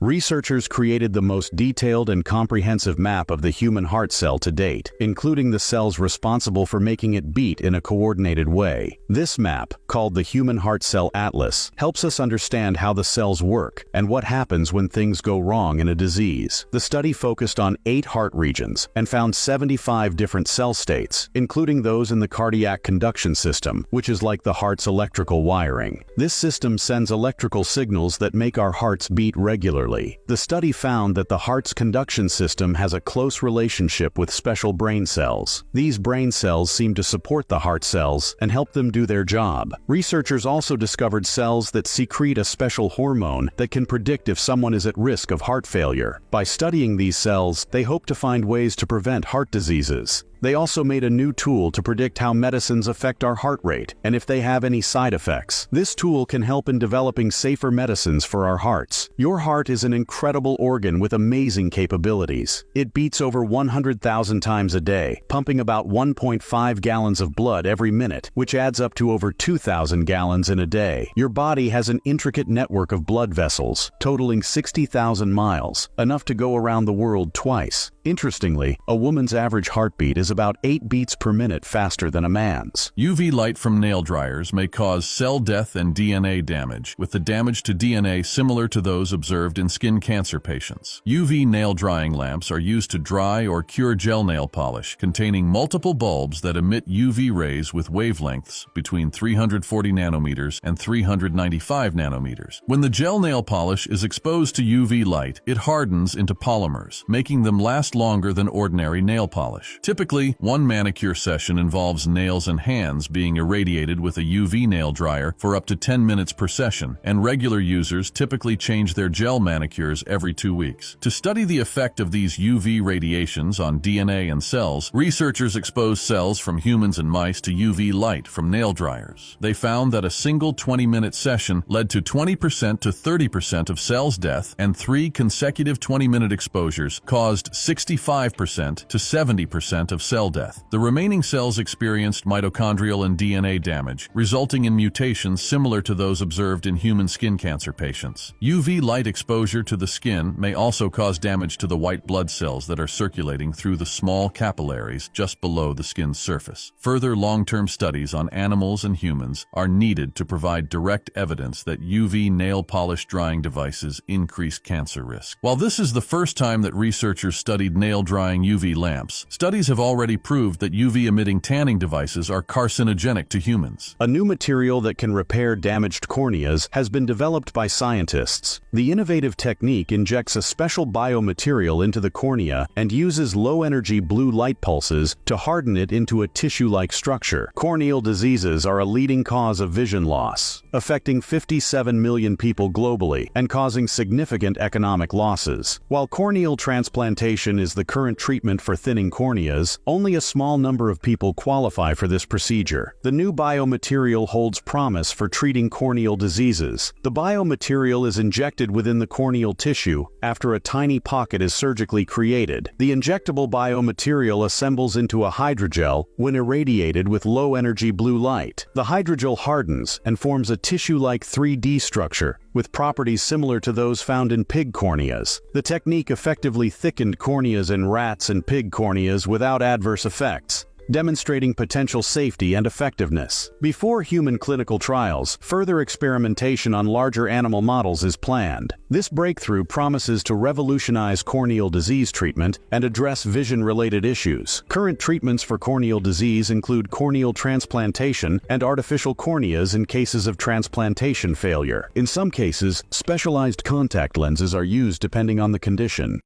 researchers created the most detailed and comprehensive map of the human heart cell to date, including the cells responsible for making it beat in a coordinated way. This map, called the Human Heart Cell Atlas, helps us understand how the cells work and what happens when things go wrong in a disease. The study focused on 8 heart regions and found 75 different cell states, including those in the cardiac conduction system, which is like the heart's electrical wiring. This system sends electrical signals that make our hearts beat regularly. The study found that the heart's conduction system has a close relationship with special brain cells. These brain cells seem to support the heart cells and help them do their job. Researchers also discovered cells that secrete a special hormone that can predict if someone is at risk of heart failure. By studying these cells, they hope to find ways to prevent heart diseases. They also made a new tool to predict how medicines affect our heart rate and if they have any side effects. This tool can help in developing safer medicines for our hearts. Your heart is an incredible organ with amazing capabilities. It beats over 100,000 times a day, pumping about 1.5 gallons of blood every minute, which adds up to over 2,000 gallons in a day. Your body has an intricate network of blood vessels, totaling 60,000 miles, enough to go around the world twice. Interestingly, a woman's average heartbeat is about 8 beats per minute faster than a man's. UV light from nail dryers may cause cell death and DNA damage, with the damage to DNA similar to those observed in skin cancer patients. UV nail drying lamps are used to dry or cure gel nail polish, containing multiple bulbs that emit UV rays with wavelengths between 340 nanometers and 395 nanometers. When the gel nail polish is exposed to UV light, it hardens into polymers, making them last longer than ordinary nail polish. Typically, one manicure session involves nails and hands being irradiated with a UV nail dryer for up to 10 minutes per session, and regular users typically change their gel manicures every 2 weeks. To study the effect of these UV radiations on DNA and cells, researchers exposed cells from humans and mice to UV light from nail dryers. They found that a single 20-minute session led to 20% to 30% of cells death, and 3 consecutive 20-minute exposures caused 65% to 70% of cell death. The remaining cells experienced mitochondrial and DNA damage, resulting in mutations similar to those observed in human skin cancer patients. UV light exposure to the skin may also cause damage to the white blood cells that are circulating through the small capillaries just below the skin's surface. Further long-term studies on animals and humans are needed to provide direct evidence that UV nail polish drying devices increase cancer risk. While this is the first time that researchers studied nail drying UV lamps, studies have already proved that UV-emitting tanning devices are carcinogenic to humans. A new material that can repair damaged corneas has been developed by scientists. The innovative technique injects a special biomaterial into the cornea and uses low-energy blue light pulses to harden it into a tissue-like structure. Corneal diseases are a leading cause of vision loss, affecting 57 million people globally and causing significant economic losses. While corneal transplantation is the current treatment for thinning corneas, only a small number of people qualify for this procedure. The new biomaterial holds promise for treating corneal diseases. The biomaterial is injected within the corneal tissue after a tiny pocket is surgically created. The injectable biomaterial assembles into a hydrogel when irradiated with low-energy blue light. The hydrogel hardens and forms a tissue-like 3D structure with properties similar to those found in pig corneas. The technique effectively thickened corneas in rats and pig corneas without adverse effects, demonstrating potential safety and effectiveness. Before human clinical trials, further experimentation on larger animal models is planned. This breakthrough promises to revolutionize corneal disease treatment and address vision-related issues. Current treatments for corneal disease include corneal transplantation and artificial corneas in cases of transplantation failure. In some cases, specialized contact lenses are used depending on the condition.